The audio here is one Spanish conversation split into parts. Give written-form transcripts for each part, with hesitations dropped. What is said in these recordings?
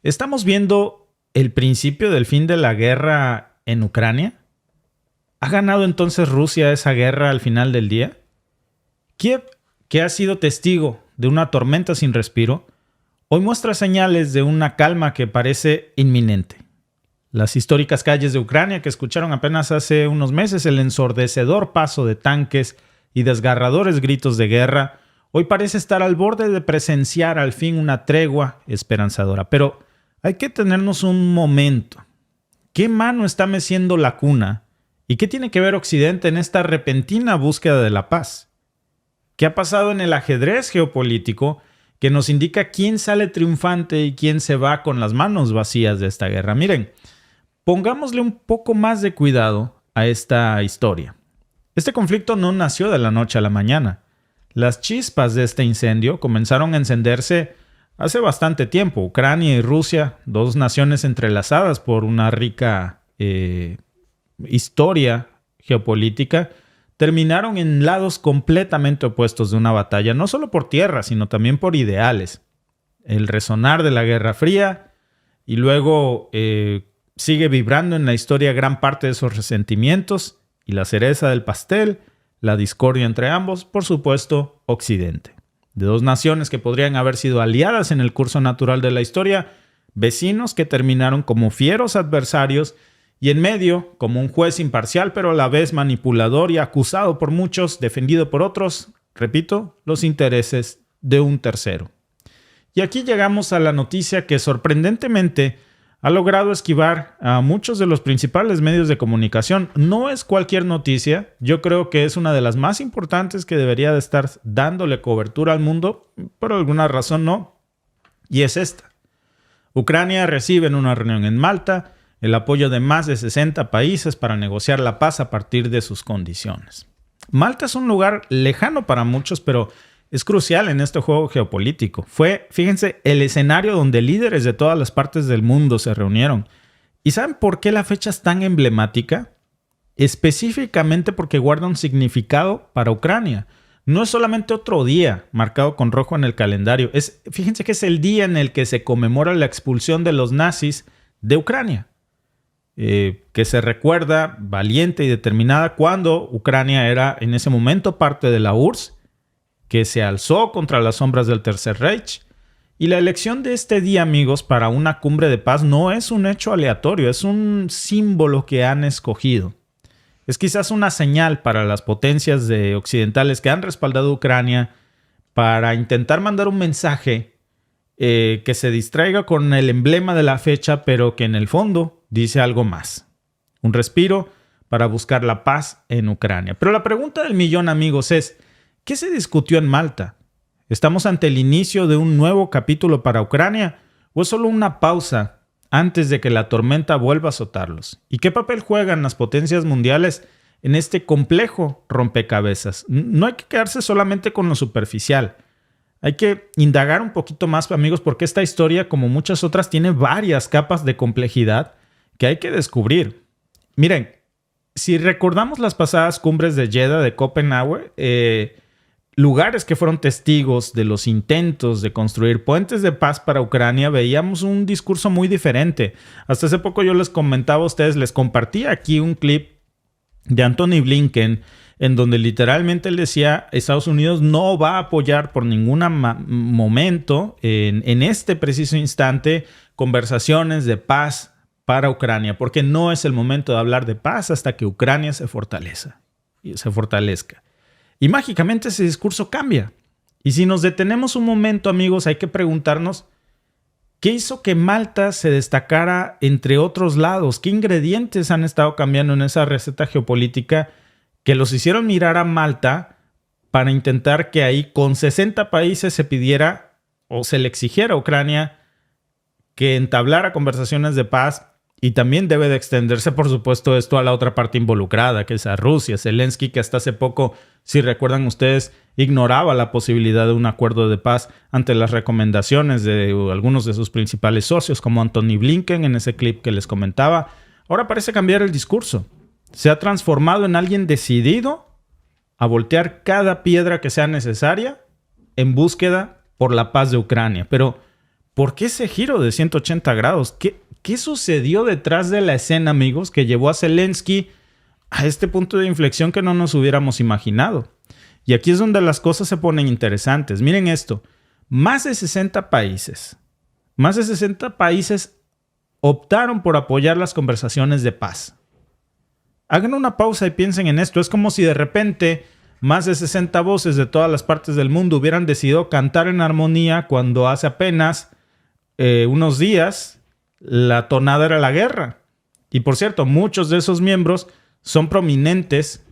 ¿Estamos viendo el principio del fin de la guerra en Ucrania? ¿Ha ganado entonces Rusia esa guerra al final del día? Kiev, que ha sido testigo de una tormenta sin respiro, hoy muestra señales de una calma que parece inminente. Las históricas calles de Ucrania, que escucharon apenas hace unos meses el ensordecedor paso de tanques y desgarradores gritos de guerra, hoy parece estar al borde de presenciar al fin una tregua esperanzadora. Pero hay que tenernos un momento. ¿Qué mano está meciendo la cuna? ¿Y qué tiene que ver Occidente en esta repentina búsqueda de la paz? ¿Qué ha pasado en el ajedrez geopolítico que nos indica quién sale triunfante y quién se va con las manos vacías de esta guerra? Miren, pongámosle un poco más de cuidado a esta historia. Este conflicto no nació de la noche a la mañana. Las chispas de este incendio comenzaron a encenderse hace bastante tiempo. Ucrania y Rusia, dos naciones entrelazadas por una rica historia geopolítica, terminaron en lados completamente opuestos de una batalla, no solo por tierra, sino también por ideales. El resonar de la Guerra Fría y luego sigue vibrando en la historia gran parte de esos resentimientos y la cereza del pastel, la discordia entre ambos, por supuesto, Occidente. De dos naciones que podrían haber sido aliadas en el curso natural de la historia, vecinos que terminaron como fieros adversarios y en medio, como un juez imparcial pero a la vez manipulador y acusado por muchos, defendido por otros, repito, los intereses de un tercero. Y aquí llegamos a la noticia que sorprendentemente ha logrado esquivar a muchos de los principales medios de comunicación. No es cualquier noticia, yo creo que es una de las más importantes que debería de estar dándole cobertura al mundo, por alguna razón no, y es esta. Ucrania recibe en una reunión en Malta el apoyo de más de 60 países para negociar la paz a partir de sus condiciones. Malta es un lugar lejano para muchos, pero es crucial en este juego geopolítico. Fue, fíjense, el escenario donde líderes de todas las partes del mundo se reunieron. ¿Y saben por qué la fecha es tan emblemática? Específicamente porque guarda un significado para Ucrania. No es solamente otro día marcado con rojo en el calendario. Fíjense que es el día en el que se conmemora la expulsión de los nazis de Ucrania. Que se recuerda valiente y determinada cuando Ucrania era en ese momento parte de la URSS, que se alzó contra las sombras del Tercer Reich. Y la elección de este día, amigos, para una cumbre de paz no es un hecho aleatorio, es un símbolo que han escogido. Es quizás una señal para las potencias occidentales que han respaldado a Ucrania para intentar mandar un mensaje que se distraiga con el emblema de la fecha, pero que en el fondo dice algo más. Un respiro para buscar la paz en Ucrania. Pero la pregunta del millón, amigos, es: ¿qué se discutió en Malta? ¿Estamos ante el inicio de un nuevo capítulo para Ucrania o es solo una pausa antes de que la tormenta vuelva a azotarlos? ¿Y qué papel juegan las potencias mundiales en este complejo rompecabezas? No hay que quedarse solamente con lo superficial. Hay que indagar un poquito más, amigos, porque esta historia, como muchas otras, tiene varias capas de complejidad que hay que descubrir. Miren, si recordamos las pasadas cumbres de Jeddah, de Copenhague, lugares que fueron testigos de los intentos de construir puentes de paz para Ucrania, veíamos un discurso muy diferente. Hasta hace poco yo les comentaba a ustedes, les compartí aquí un clip de Antony Blinken, en donde literalmente él decía: Estados Unidos no va a apoyar por ningún momento, en este preciso instante, conversaciones de paz para Ucrania, porque no es el momento de hablar de paz hasta que Ucrania se fortalezca. Y mágicamente ese discurso cambia. Y si nos detenemos un momento, amigos, hay que preguntarnos: ¿qué hizo que Malta se destacara entre otros lados? ¿Qué ingredientes han estado cambiando en esa receta geopolítica que los hicieron mirar a Malta para intentar que ahí con 60 países se pidiera o se le exigiera a Ucrania que entablara conversaciones de paz? Y también debe de extenderse, por supuesto, esto a la otra parte involucrada, que es a Rusia. Zelensky, que hasta hace poco, si recuerdan ustedes, ignoraba la posibilidad de un acuerdo de paz ante las recomendaciones de algunos de sus principales socios, como Antony Blinken en ese clip que les comentaba. Ahora parece cambiar el discurso. Se ha transformado en alguien decidido a voltear cada piedra que sea necesaria en búsqueda por la paz de Ucrania. Pero ¿Por qué ese giro de 180 grados? ¿Qué sucedió detrás de la escena, amigos, que llevó a Zelensky a este punto de inflexión que no nos hubiéramos imaginado? Y aquí es donde las cosas se ponen interesantes. Miren esto. Más de 60 países optaron por apoyar las conversaciones de paz. Hagan una pausa y piensen en esto. Es como si de repente más de 60 voces de todas las partes del mundo hubieran decidido cantar en armonía cuando hace apenas unos días la tonada era la guerra. Y por cierto, muchos de esos miembros son prominentes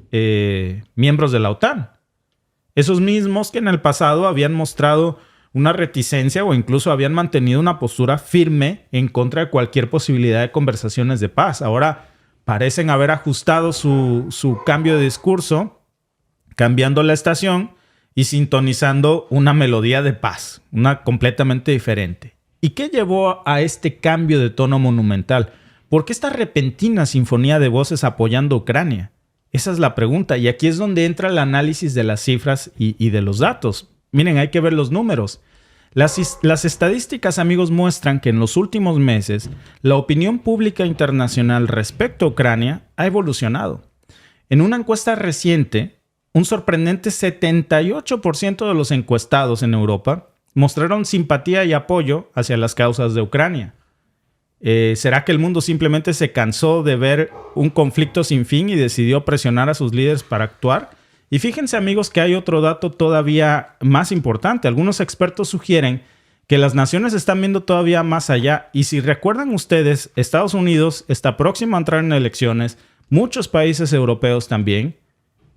miembros de la OTAN. Esos mismos que en el pasado habían mostrado una reticencia o incluso habían mantenido una postura firme en contra de cualquier posibilidad de conversaciones de paz. Ahora parecen haber ajustado su cambio de discurso, cambiando la estación y sintonizando una melodía de paz, una completamente diferente. ¿Y qué llevó a este cambio de tono monumental? ¿Por qué esta repentina sinfonía de voces apoyando a Ucrania? Esa es la pregunta, y aquí es donde entra el análisis de las cifras y de los datos. Miren, hay que ver los números. Las estadísticas, amigos, muestran que en los últimos meses la opinión pública internacional respecto a Ucrania ha evolucionado. En una encuesta reciente, un sorprendente 78% de los encuestados en Europa mostraron simpatía y apoyo hacia las causas de Ucrania. ¿Será que el mundo simplemente se cansó de ver un conflicto sin fin y decidió presionar a sus líderes para actuar? Y fíjense, amigos, que hay otro dato todavía más importante. Algunos expertos sugieren que las naciones están viendo todavía más allá. Y si recuerdan ustedes, Estados Unidos está próximo a entrar en elecciones, muchos países europeos también.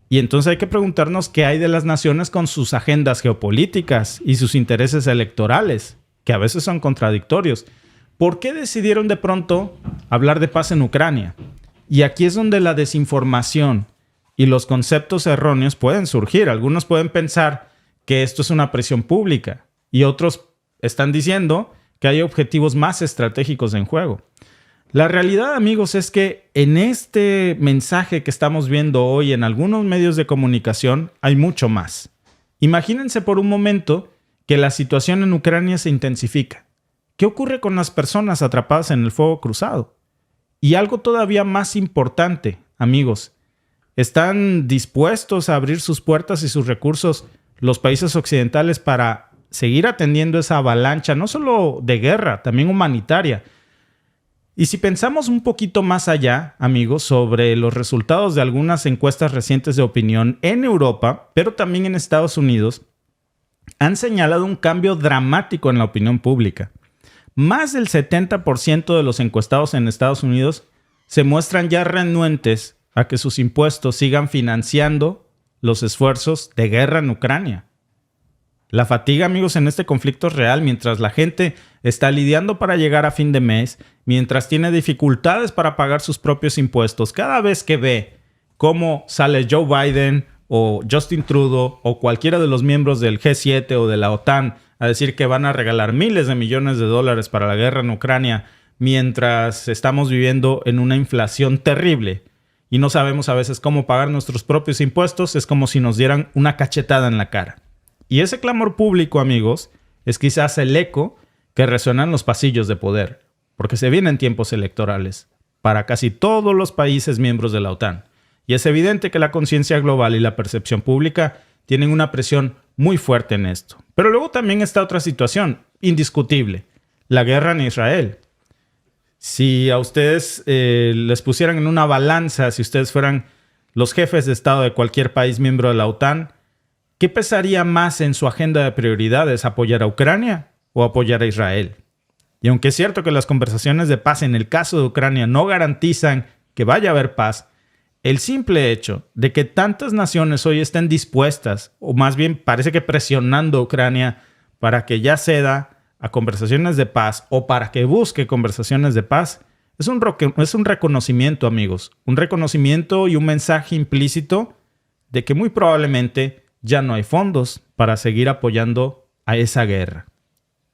Y entonces hay que preguntarnos qué hay de las naciones con sus agendas geopolíticas y sus intereses electorales, que a veces son contradictorios. ¿Por qué decidieron de pronto hablar de paz en Ucrania? Y aquí es donde la desinformación y los conceptos erróneos pueden surgir. Algunos pueden pensar que esto es una presión pública y otros están diciendo que hay objetivos más estratégicos en juego. La realidad, amigos, es que en este mensaje que estamos viendo hoy en algunos medios de comunicación hay mucho más. Imagínense por un momento que la situación en Ucrania se intensifica. ¿Qué ocurre con las personas atrapadas en el fuego cruzado? Y algo todavía más importante, amigos, ¿están dispuestos a abrir sus puertas y sus recursos los países occidentales para seguir atendiendo esa avalancha, no solo de guerra, también humanitaria? Y si pensamos un poquito más allá, amigos, sobre los resultados de algunas encuestas recientes de opinión en Europa, pero también en Estados Unidos, han señalado un cambio dramático en la opinión pública. Más del 70% de los encuestados en Estados Unidos se muestran ya renuentes a que sus impuestos sigan financiando los esfuerzos de guerra en Ucrania. La fatiga, amigos, en este conflicto es real. Mientras la gente está lidiando para llegar a fin de mes, mientras tiene dificultades para pagar sus propios impuestos, cada vez que ve cómo sale Joe Biden o Justin Trudeau o cualquiera de los miembros del G7 o de la OTAN a decir que van a regalar miles de millones de dólares para la guerra en Ucrania, mientras estamos viviendo en una inflación terrible y no sabemos a veces cómo pagar nuestros propios impuestos, es como si nos dieran una cachetada en la cara. Y ese clamor público, amigos, es quizás el eco que resuena en los pasillos de poder, porque se vienen tiempos electorales para casi todos los países miembros de la OTAN. Y es evidente que la conciencia global y la percepción pública tienen una presión muy fuerte en esto. Pero luego también está otra situación indiscutible, la guerra en Israel. Si a ustedes les pusieran en una balanza, si ustedes fueran los jefes de Estado de cualquier país miembro de la OTAN, ¿qué pesaría más en su agenda de prioridades, apoyar a Ucrania o apoyar a Israel? Y aunque es cierto que las conversaciones de paz en el caso de Ucrania no garantizan que vaya a haber paz, el simple hecho de que tantas naciones hoy estén dispuestas, o más bien parece que presionando a Ucrania para que ya ceda a conversaciones de paz o para que busque conversaciones de paz, es un reconocimiento, amigos. Un reconocimiento y un mensaje implícito de que muy probablemente ya no hay fondos para seguir apoyando a esa guerra.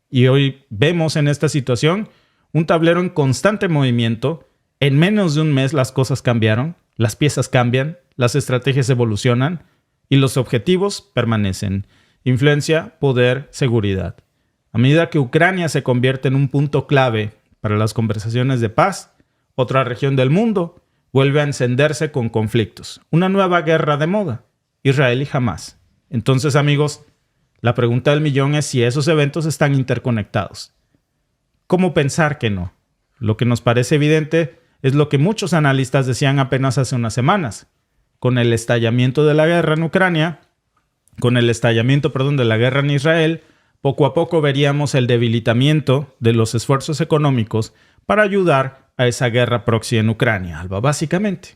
Y hoy vemos en esta situación un tablero en constante movimiento. En menos de un mes las cosas cambiaron. Las piezas cambian, las estrategias evolucionan y los objetivos permanecen. Influencia, poder, seguridad. A medida que Ucrania se convierte en un punto clave para las conversaciones de paz, otra región del mundo vuelve a encenderse con conflictos. Una nueva guerra de moda. Israel y Hamás. Entonces, amigos, la pregunta del millón es si esos eventos están interconectados. ¿Cómo pensar que no? Lo que nos parece evidente es lo que muchos analistas decían apenas hace unas semanas. Con el estallamiento de la guerra en Ucrania, de la guerra en Israel, poco a poco veríamos el debilitamiento de los esfuerzos económicos para ayudar a esa guerra proxy en Ucrania, Alba, básicamente.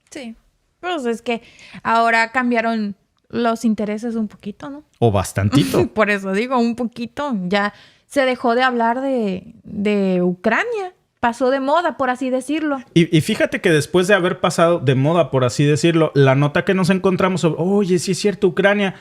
Sí, pues es que ahora cambiaron los intereses un poquito, ¿no? O bastantito. Por eso digo, un poquito. Ya se dejó de hablar de Ucrania. Pasó de moda, por así decirlo. Y fíjate que después de haber pasado de moda, por así decirlo, la nota que nos encontramos sobre, oye, sí es cierto, Ucrania,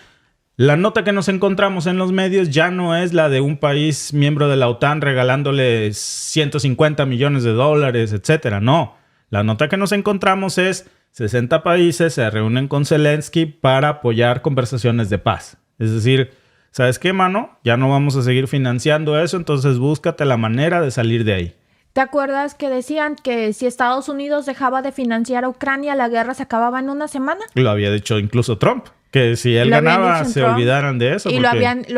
la nota que nos encontramos en los medios ya no es la de un país miembro de la OTAN regalándole 150 millones de dólares, etcétera. No, la nota que nos encontramos es 60 países se reúnen con Zelensky para apoyar conversaciones de paz. Es decir, ¿sabes qué, mano? Ya no vamos a seguir financiando eso, entonces búscate la manera de salir de ahí. ¿Te acuerdas que decían que si Estados Unidos dejaba de financiar a Ucrania, la guerra se acababa en una semana? Lo había dicho incluso Trump, que si él ganaba se olvidaran de eso. Y lo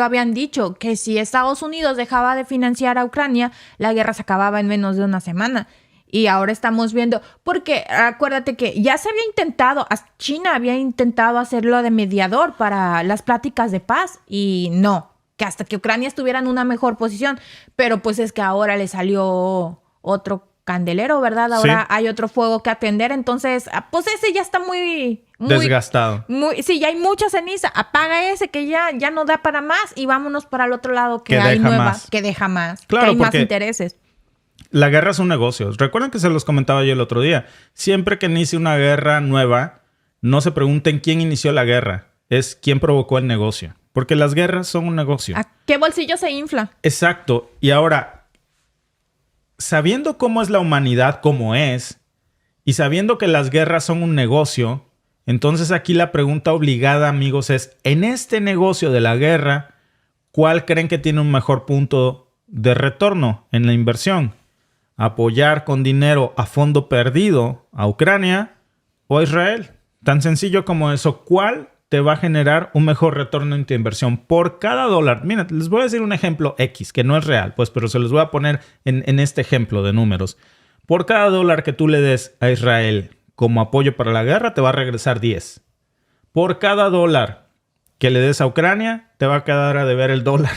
habían dicho, que si Estados Unidos dejaba de financiar a Ucrania, la guerra se acababa en menos de una semana. Y ahora estamos viendo, porque acuérdate que ya se había intentado, China había intentado hacerlo de mediador para las pláticas de paz y no, que hasta que Ucrania estuviera en una mejor posición. Pero pues es que ahora le salió otro candelero, ¿verdad? Ahora sí. Hay otro fuego que atender, entonces, pues ese ya está muy desgastado. Sí, ya hay mucha ceniza. Apaga ese que ya no da para más y vámonos para el otro lado que hay nueva, que deja más, claro, que hay más intereses. La guerra es un negocio. Recuerden que se los comentaba yo el otro día. Siempre que inicie una guerra nueva, no se pregunten quién inició la guerra, es quién provocó el negocio. Porque las guerras son un negocio. ¿A qué bolsillo se infla? Exacto. Y ahora, sabiendo cómo es la humanidad como es, y sabiendo que las guerras son un negocio, entonces aquí la pregunta obligada, amigos, es, en este negocio de la guerra, ¿cuál creen que tiene un mejor punto de retorno en la inversión? ¿Apoyar con dinero a fondo perdido a Ucrania o a Israel? Tan sencillo como eso. ¿Cuál te va a generar un mejor retorno en tu inversión por cada dólar? Mira, les voy a decir un ejemplo X, que no es real, pues, pero se los voy a poner en este ejemplo de números. Por cada dólar que tú le des a Israel como apoyo para la guerra, te va a regresar 10. Por cada dólar que le des a Ucrania, te va a quedar a deber el dólar.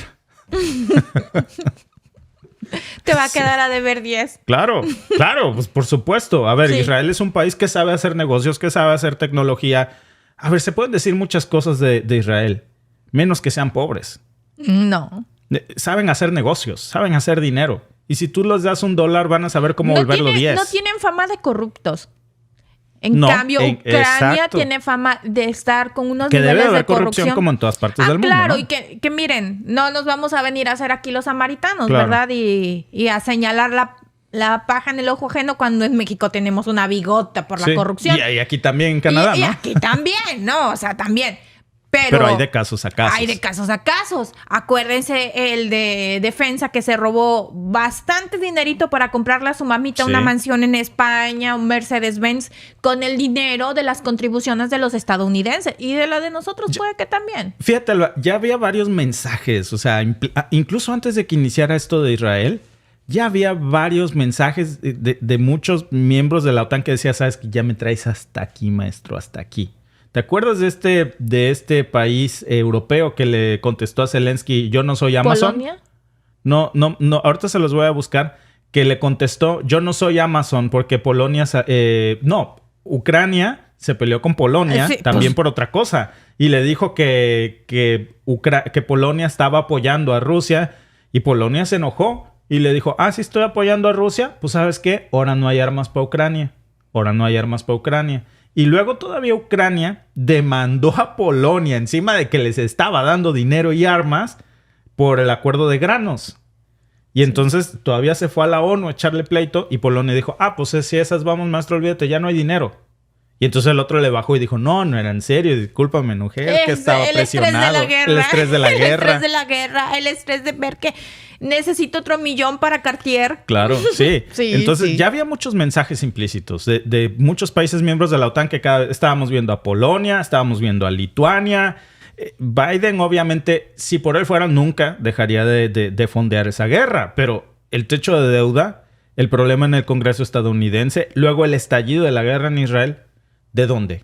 Te va a quedar a deber 10. Claro, pues por supuesto. A ver, sí. Israel es un país que sabe hacer negocios, que sabe hacer tecnología. A ver, se pueden decir muchas cosas de Israel, menos que sean pobres. No. Saben hacer negocios, saben hacer dinero. Y si tú les das un dólar, van a saber cómo volverlo 10. No tienen fama de corruptos. En cambio, Ucrania tiene fama de estar con unos niveles de corrupción. Que debe haber corrupción como en todas partes del mundo, claro, ¿no? Y que miren, no nos vamos a venir a hacer aquí los samaritanos, claro, ¿verdad? Y a señalar la paja en el ojo ajeno cuando en México tenemos una bigota por la corrupción. Y aquí también en Canadá, ¿no? Y aquí también, ¿no? O sea, también. Pero hay de casos a casos. Hay de casos a casos. Acuérdense el de Defensa que se robó bastante dinerito para comprarle a su mamita una mansión en España, un Mercedes-Benz, con el dinero de las contribuciones de los estadounidenses. Y de la de nosotros puede que también. Fíjate, ya había varios mensajes. O sea, incluso antes de que iniciara esto de Israel, ya había varios mensajes de muchos miembros de la OTAN que decía, sabes que ya me traes hasta aquí, maestro, hasta aquí. ¿Te acuerdas de este país europeo que le contestó a Zelensky, yo no soy Amazon? ¿Polonia? No, ahorita se los voy a buscar. Que le contestó, yo no soy Amazon porque Polonia... Ucrania se peleó con Polonia también por otra cosa. Y le dijo que Polonia estaba apoyando a Rusia y Polonia se enojó. Y le dijo, sí estoy apoyando a Rusia, pues ¿sabes qué? Ahora no hay armas para Ucrania. Y luego todavía Ucrania demandó a Polonia encima de que les estaba dando dinero y armas por el acuerdo de granos. Y entonces todavía se fue a la ONU a echarle pleito y Polonia dijo, pues si esas vamos, maestro, olvídate, ya no hay dinero. Y entonces el otro le bajó y dijo, no era en serio, discúlpame, me enojé, que estaba presionado. El estrés de la guerra. El estrés de ver que necesito otro millón para Cartier. Claro, sí. Sí, Entonces sí. ya había muchos mensajes implícitos de muchos países miembros de la OTAN que estábamos viendo a Polonia, estábamos viendo a Lituania. Biden, obviamente, si por él fuera, nunca dejaría de fondear esa guerra. Pero el techo de deuda, el problema en el Congreso estadounidense, luego el estallido de la guerra en Israel, ¿de dónde?